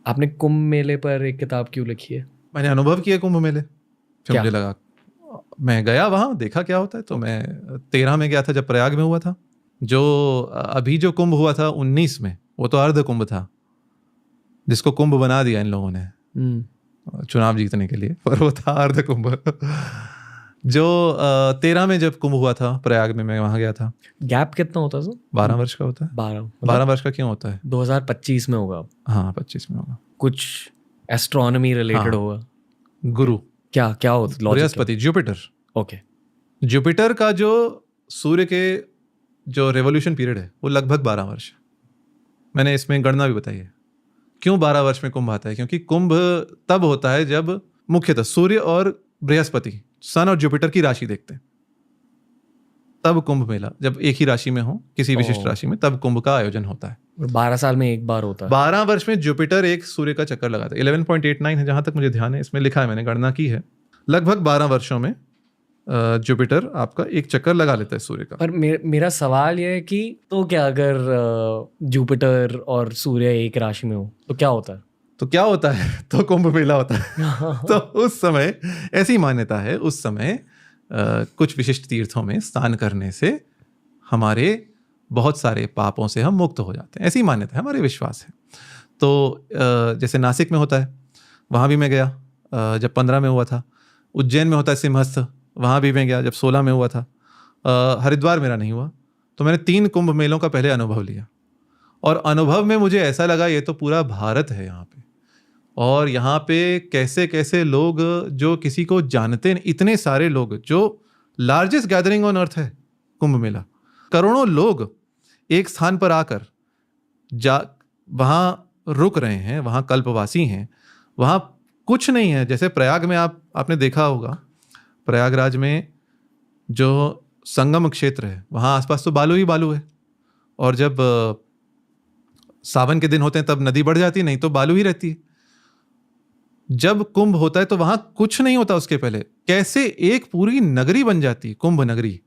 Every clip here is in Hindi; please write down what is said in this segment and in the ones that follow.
आपने कुंभ मेले पर एक किताब क्यों लिखी है? मैंने अनुभव किया कुंभ मेले, फिर क्या? मुझे लगा, मैं गया वहाँ, देखा क्या होता है। तो मैं 13 में गया था जब प्रयाग में हुआ था। जो अभी जो कुंभ हुआ था 19 में, वो तो अर्ध कुंभ था, जिसको कुंभ बना दिया इन लोगों ने चुनाव जीतने के लिए, पर वो था अर्ध कुंभ। जो 13 में जब कुंभ हुआ था प्रयाग में, मैं वहाँ गया था। गैप कितना होता है? 12 वर्ष का होता है। 12 वर्ष का क्यों होता है? 2025 में होगा। हाँ 25 में होगा। कुछ एस्ट्रोनॉमी रिलेटेड हाँ। होगा। गुरु, क्या क्या होता है? बृहस्पति, जुपिटर। ओके। जुपिटर का जो सूर्य के जो रेवोल्यूशन पीरियड है वो लगभग 12 वर्ष है। मैंने इसमें गणना भी बताई है क्यों 12 वर्ष में कुंभ आता है। क्योंकि कुंभ तब होता है जब मुख्यतः सूर्य और बृहस्पति, सन और जुपिटर की राशि देखते हैं, तब कुंभ मेला जब एक ही राशि में हो, किसी विशिष्ट राशि में, तब कुंभ का आयोजन होता है। 12 साल में एक बार होता है। 12 वर्ष में जुपिटर एक सूर्य का चक्कर लगाता है। 11.89 है जहां तक मुझे ध्यान है, इसमें लिखा है, मैंने गणना की है। लगभग 12 वर्षों में जुपिटर आपका एक चक्कर लगा लेता है सूर्य का। पर मेरा सवाल यह है कि तो क्या अगर जुपिटर और सूर्य एक राशि में हो तो क्या होता है? तो क्या होता है? तो कुंभ मेला होता है। तो उस समय ऐसी मान्यता है, उस समय कुछ विशिष्ट तीर्थों में स्नान करने से हमारे बहुत सारे पापों से हम मुक्त हो जाते हैं। ऐसी मान्यता है, हमारे विश्वास है। तो जैसे नासिक में होता है, वहाँ भी मैं गया जब 15 में हुआ था। उज्जैन में होता है सिंहस्थ, वहाँ भी मैं गया जब 16 में हुआ था। हरिद्वार मेरा नहीं हुआ। तो मैंने 3 कुंभ मेलों का पहले अनुभव लिया, और अनुभव में मुझे ऐसा लगा ये तो पूरा भारत है यहाँ पे, और यहाँ पे कैसे कैसे लोग जो किसी को जानते नहीं, इतने सारे लोग, जो लार्जेस्ट गैदरिंग ऑन अर्थ है कुंभ मेला। करोड़ों लोग एक स्थान पर आकर वहाँ रुक रहे हैं, वहाँ कल्पवासी हैं, वहाँ कुछ नहीं है। जैसे प्रयाग में आपने देखा होगा, प्रयागराज में जो संगम क्षेत्र है वहाँ आसपास तो बालू ही बालू है, और जब सावन के दिन होते हैं तब नदी बढ़ जाती है, नहीं तो बालू ही रहती है। जब कुंभ होता है तो वहां कुछ नहीं होता। उसके पहले कैसे एक पूरी नगरी बन जाती है, कुंभ नगरी,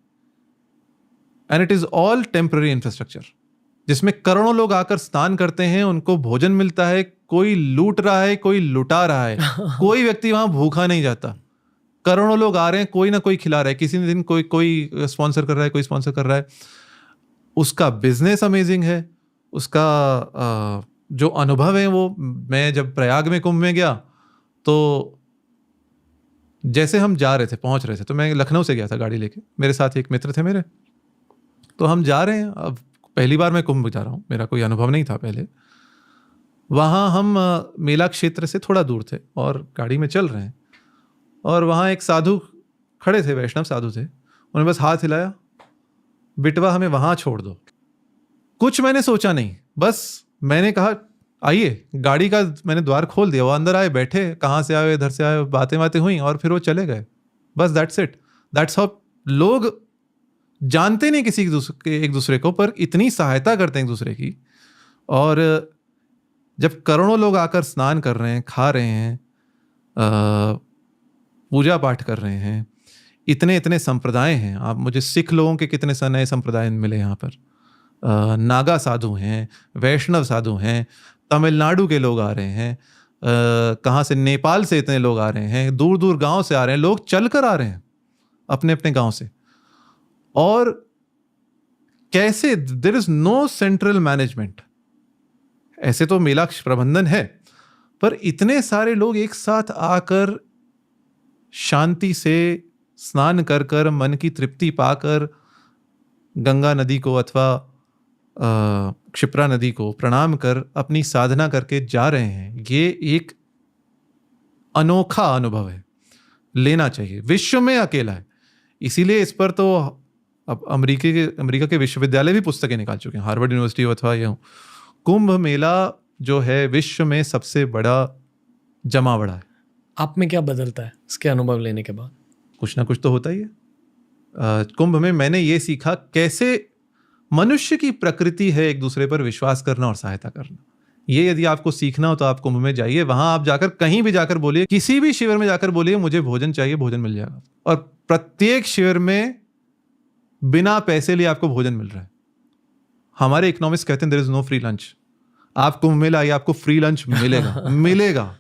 and it is all temporary infrastructure, जिसमें करोड़ों लोग आकर स्नान करते हैं, उनको भोजन मिलता है, कोई लूट रहा है, कोई लुटा रहा है, कोई व्यक्ति वहां भूखा नहीं जाता। करोड़ों लोग आ रहे हैं, कोई ना कोई खिला रहा है, किसी दिन कोई स्पॉन्सर कर रहा है, कोई स्पॉन्सर कर रहा है। उसका बिजनेस अमेजिंग है। उसका जो अनुभव है वो, मैं जब प्रयाग में कुंभ में गया तो जैसे हम जा रहे थे, पहुंच रहे थे, तो मैं लखनऊ से गया था गाड़ी लेके, मेरे साथ एक मित्र थे मेरे। तो हम जा रहे हैं, अब पहली बार मैं कुंभ जा रहा हूँ, मेरा कोई अनुभव नहीं था पहले। वहाँ हम मेला क्षेत्र से थोड़ा दूर थे और गाड़ी में चल रहे हैं, और वहाँ एक साधु खड़े थे, वैष्णव साधु थे। उन्होंने बस हाथ हिलाया, बिटवा हमें वहाँ छोड़ दो। कुछ मैंने सोचा नहीं, बस मैंने कहा आइए। गाड़ी का मैंने द्वार खोल दिया, वो अंदर आए, बैठे, कहाँ से आए, इधर से आए, बातें हुई, और फिर वो चले गए। बस दैट्स इट, दैट्स हाउ। लोग जानते नहीं किसी एक दूसरे को, पर इतनी सहायता करते हैं एक दूसरे की। और जब करोड़ों लोग आकर स्नान कर रहे हैं, खा रहे हैं, पूजा पाठ कर रहे हैं, इतने संप्रदाय हैं। आप मुझे सिख लोगों के कितने नए संप्रदाय मिले यहाँ पर। नागा साधु हैं, वैष्णव साधु हैं, तमिलनाडु के लोग आ रहे हैं, कहाँ से, नेपाल से इतने लोग आ रहे हैं, दूर दूर गांव से आ रहे हैं, लोग चल कर आ रहे हैं अपने अपने गांव से। और कैसे there is no central management. ऐसे तो मेला प्रबंधन है, पर इतने सारे लोग एक साथ आकर शांति से स्नान कर कर, मन की तृप्ति पाकर, गंगा नदी को अथवा क्षिप्रा नदी को प्रणाम कर अपनी साधना करके जा रहे हैं। ये एक अनोखा अनुभव है, लेना चाहिए। विश्व में अकेला है, इसीलिए इस पर तो अब अमेरिका के विश्वविद्यालय भी पुस्तकें निकाल चुके हैं, हार्वर्ड यूनिवर्सिटी अथवा ये कुंभ मेला जो है विश्व में सबसे बड़ा जमावड़ा है। आप में क्या बदलता है इसके अनुभव लेने के बाद? कुछ ना कुछ तो होता ही है। कुंभ में मैंने ये सीखा कैसे मनुष्य की प्रकृति है एक दूसरे पर विश्वास करना और सहायता करना। ये यदि आपको सीखना हो तो आप कुंभ में जाइए। वहां आप जाकर कहीं भी जाकर बोलिए, किसी भी शिविर में जाकर बोलिए मुझे भोजन चाहिए, भोजन मिल जाएगा। और प्रत्येक शिविर में बिना पैसे लिए आपको भोजन मिल रहा है। हमारे इकोनॉमिक्स कहते हैं there is no free lunch. आप कुंभ मेला आइए, आपको फ्री लंच मिलेगा। मिलेगा,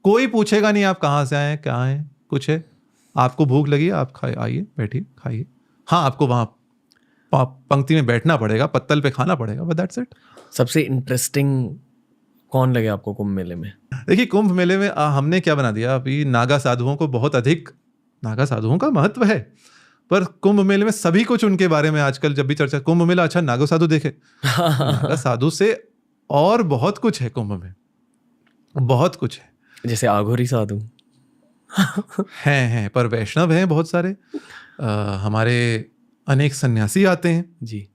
कोई पूछेगा नहीं आप कहाँ से आए हैं, क्या हैं, कुछ है। आपको भूख लगी है, आप खाए, आइए बैठिए खाइए। हाँ, आपको वहाँ पंक्ति में बैठना पड़ेगा, पत्तल पे खाना पड़ेगा, बट दैट्स इट। सबसे इंटरेस्टिंग कौन लगे आपको कुंभ मेले में? देखिए, कुंभ मेले में हमने क्या बना दिया अभी, नागा साधुओं को बहुत अधिक, नागा साधुओं का महत्व है, पर कुंभ मेले में सभी कुछ उनके बारे में आजकल जब भी चर्चा, कुंभ मेला, अच्छा नागा साधु देखे। नागा साधु से और बहुत कुछ है कुंभ में, बहुत कुछ है। जैसे आघोरी साधु हैं, पर वैष्णव हैं बहुत सारे। हमारे अनेक सन्यासी आते हैं जी।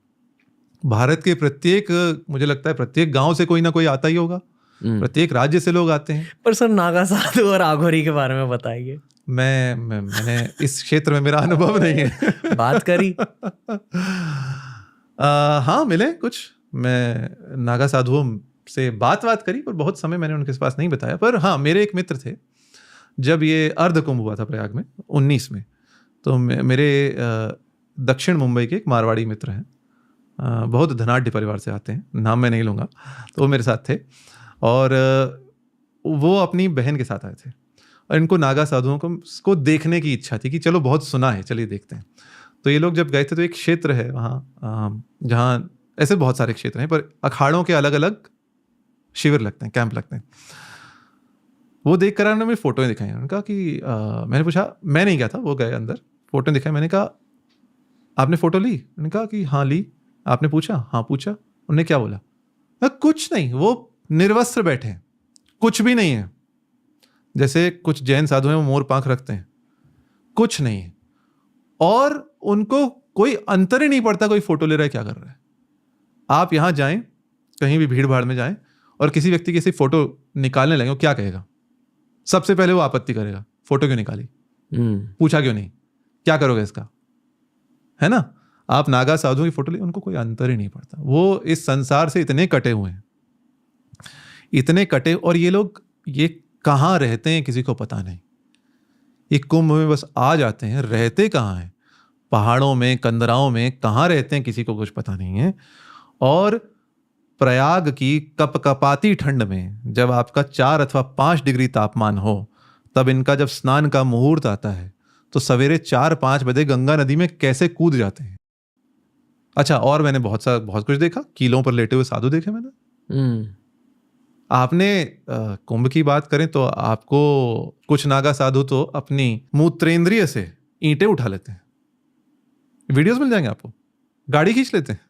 भारत के प्रत्येक, मुझे लगता है प्रत्येक गांव से कोई ना कोई आता ही होगा, प्रत्येक राज्य से लोग आते हैं। पर सर, नागा साधु और आघोरी के बारे में बताइए। मैंने इस क्षेत्र में मेरा अनुभव नहीं है। बात करी हाँ, मिले कुछ, मैं नागा साधुओं से बात करी, पर बहुत समय मैंने उनके पास नहीं बताया। पर हाँ, मेरे एक मित्र थे, जब ये अर्ध कुंभ हुआ था प्रयाग में 19 में, तो मेरे दक्षिण मुंबई के एक मारवाड़ी मित्र हैं, बहुत धनाढ़ परिवार से आते हैं, नाम मैं नहीं लूँगा, तो वो मेरे साथ थे और वो अपनी बहन के साथ आए थे और इनको नागा साधुओं को देखने की इच्छा थी कि चलो बहुत सुना है, चलिए देखते हैं। तो ये लोग जब गए थे तो एक क्षेत्र है वहाँ जहाँ ऐसे बहुत सारे क्षेत्र हैं, पर अखाड़ों के अलग अलग शिविर लगते हैं, कैंप लगते हैं। वो देख कर उन्होंने फोटोएं दिखाई, उन्होंने कहा कि मैंने पूछा, मैं नहीं गया था, वो गए अंदर, फोटो दिखाई, मैंने कहा आपने फोटो ली? उन्होंने कहा कि हाँ ली। आपने पूछा? हाँ पूछा। उन्होंने क्या बोला? कुछ नहीं, वो निर्वस्त्र बैठे हैं, कुछ भी नहीं है। जैसे कुछ जैन साधु हैं वो मोर पांख रखते हैं, कुछ नहीं है, और उनको कोई अंतर ही नहीं पड़ता कोई फोटो ले रहा है क्या कर रहा है। आप यहां जाएं, कहीं भी भीड़ भाड़ में जाएं और किसी व्यक्ति की ऐसी फोटो निकालने लगे, वो क्या कहेगा? सबसे पहले वो आपत्ति करेगा, फोटो क्यों निकाली, पूछा क्यों नहीं, क्या करोगे इसका, है ना। आप नागा साधुओं की फोटो ले, उनको कोई अंतर ही नहीं पड़ता। वो इस संसार से इतने कटे हुए हैं, इतने कटे, और ये लोग ये कहाँ रहते हैं किसी को पता नहीं। ये कुंभ में बस आ जाते हैं, रहते कहाँ हैं, पहाड़ों में, कंदराओं में, कहाँ रहते हैं किसी को कुछ पता नहीं है। और प्रयाग की कपकपाती ठंड में जब आपका 4 अथवा 5 डिग्री तापमान हो, तब इनका जब स्नान का मुहूर्त आता है तो सवेरे 4-5 बजे गंगा नदी में कैसे कूद जाते हैं। अच्छा, और मैंने बहुत कुछ देखा, कीलों पर लेटे हुए साधु देखे मैंने। आपने कुंभ की बात करें तो आपको कुछ नागा साधु तो अपनी मूत्रेंद्रिय से ईंटें उठा लेते हैं, वीडियोस मिल जाएंगे आपको, गाड़ी खींच लेते हैं।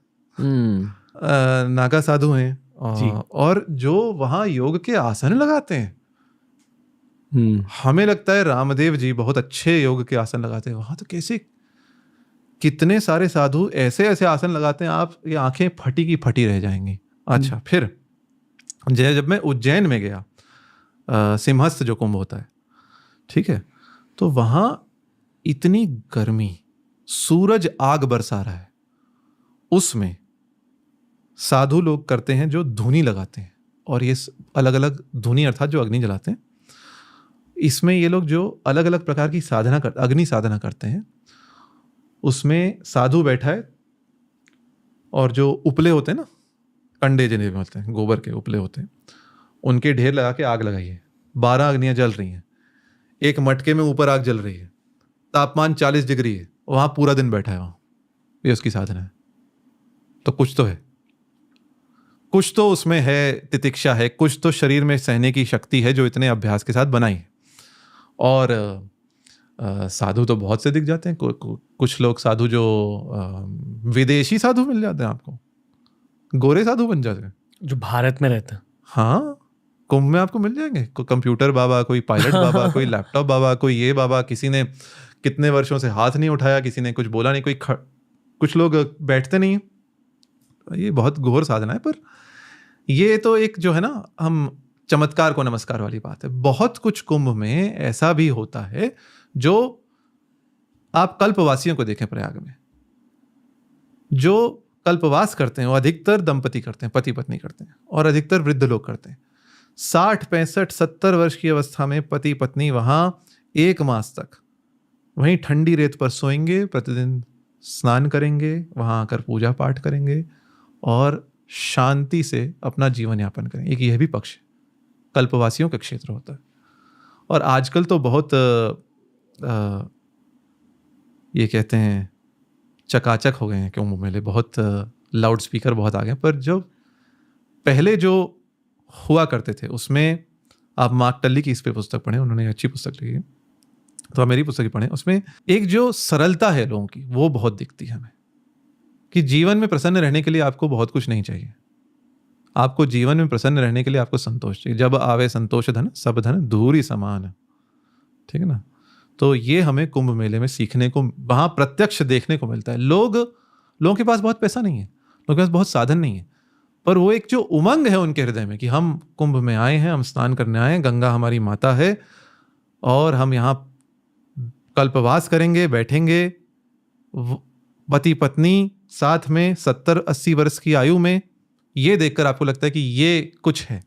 नागा साधु हैं और जो वहां योग के आसन लगाते हैं, हमें लगता है रामदेव जी बहुत अच्छे योग के आसन लगाते हैं, वहां तो कैसे कितने सारे साधु ऐसे ऐसे आसन लगाते हैं, आप ये आंखें फटी की फटी रह जाएंगी। अच्छा, फिर जब मैं उज्जैन में गया, सिंहस्थ जो कुंभ होता है, ठीक है, तो वहां इतनी गर्मी, सूरज आग बरसा रहा है, उसमें साधु लोग करते हैं जो धूनी लगाते हैं, और ये अलग अलग धूनी अर्थात जो अग्नि जलाते हैं, इसमें ये लोग जो अलग अलग प्रकार की साधना अग्नि साधना करते हैं, उसमें साधु बैठा है और जो उपले होते हैं ना, कंडे जिन्हें बोलते हैं, गोबर के उपले होते हैं, उनके ढेर लगा के आग लगाई है। 12 अग्नियां जल रही हैं, एक मटके में ऊपर आग जल रही है, तापमान 40 डिग्री है, वहां पूरा दिन बैठा है, वहां ये उसकी साधना है। तो कुछ तो है, कुछ तो उसमें है, तितिक्षा है, कुछ तो शरीर में सहने की शक्ति है जो इतने अभ्यास के साथ बनाई है। और साधु तो बहुत से दिख जाते हैं, कुछ लोग साधु जो विदेशी साधु मिल जाते हैं आपको, गोरे साधु बन जाते हैं जो भारत में रहते हैं। हाँ, कुंभ में आपको मिल जाएंगे, कोई कंप्यूटर बाबा, कोई पायलट बाबा, कोई लैपटॉप बाबा, कोई ये बाबा, किसी ने कितने वर्षों से हाथ नहीं उठाया, किसी ने कुछ बोला नहीं, कुछ लोग बैठते नहीं। ये बहुत घोर साधना है, पर ये तो एक जो है ना, हम चमत्कार को नमस्कार वाली बात है। बहुत कुछ कुंभ में ऐसा भी होता है जो आप कल्पवासियों को देखें, प्रयाग में जो कल्पवास करते हैं वो अधिकतर दंपति करते हैं, पति पत्नी करते हैं, और अधिकतर वृद्ध लोग करते हैं। 60, 65, 70 वर्ष की अवस्था में पति पत्नी वहां 1 मास तक वहीं ठंडी रेत पर सोएंगे, प्रतिदिन स्नान करेंगे, वहां आकर पूजा पाठ करेंगे और शांति से अपना जीवन यापन करें। एक यह भी पक्ष है, कल्पवासियों का क्षेत्र होता है। और आजकल तो बहुत ये कहते हैं चकाचक हो गए हैं कुंभ मेले, बहुत लाउड स्पीकर बहुत आ गए। पर जो पहले जो हुआ करते थे उसमें, आप मार्क टल्ली की इस पे पुस्तक पढ़ें, उन्होंने अच्छी पुस्तक लिखी है, तो आप मेरी पुस्तक ही पढ़ें। उसमें एक जो सरलता है लोगों की वो बहुत दिखती है हमें, कि जीवन में प्रसन्न रहने के लिए आपको बहुत कुछ नहीं चाहिए। आपको जीवन में प्रसन्न रहने के लिए आपको संतोष चाहिए। जब आवे संतोष धन सब धन दूरी समान, ठीक है ना। तो ये हमें कुंभ मेले में सीखने को, वहां प्रत्यक्ष देखने को मिलता है। लोगों के पास बहुत पैसा नहीं है, लोगों के पास बहुत साधन नहीं है, पर वो एक जो उमंग है उनके हृदय में कि हम कुंभ में आए हैं, हम स्नान करने आए हैं, गंगा हमारी माता है और हम यहाँ कल्पवास करेंगे, बैठेंगे पति पत्नी साथ में 70-80 वर्ष की आयु में। ये देखकर आपको लगता है कि ये कुछ है।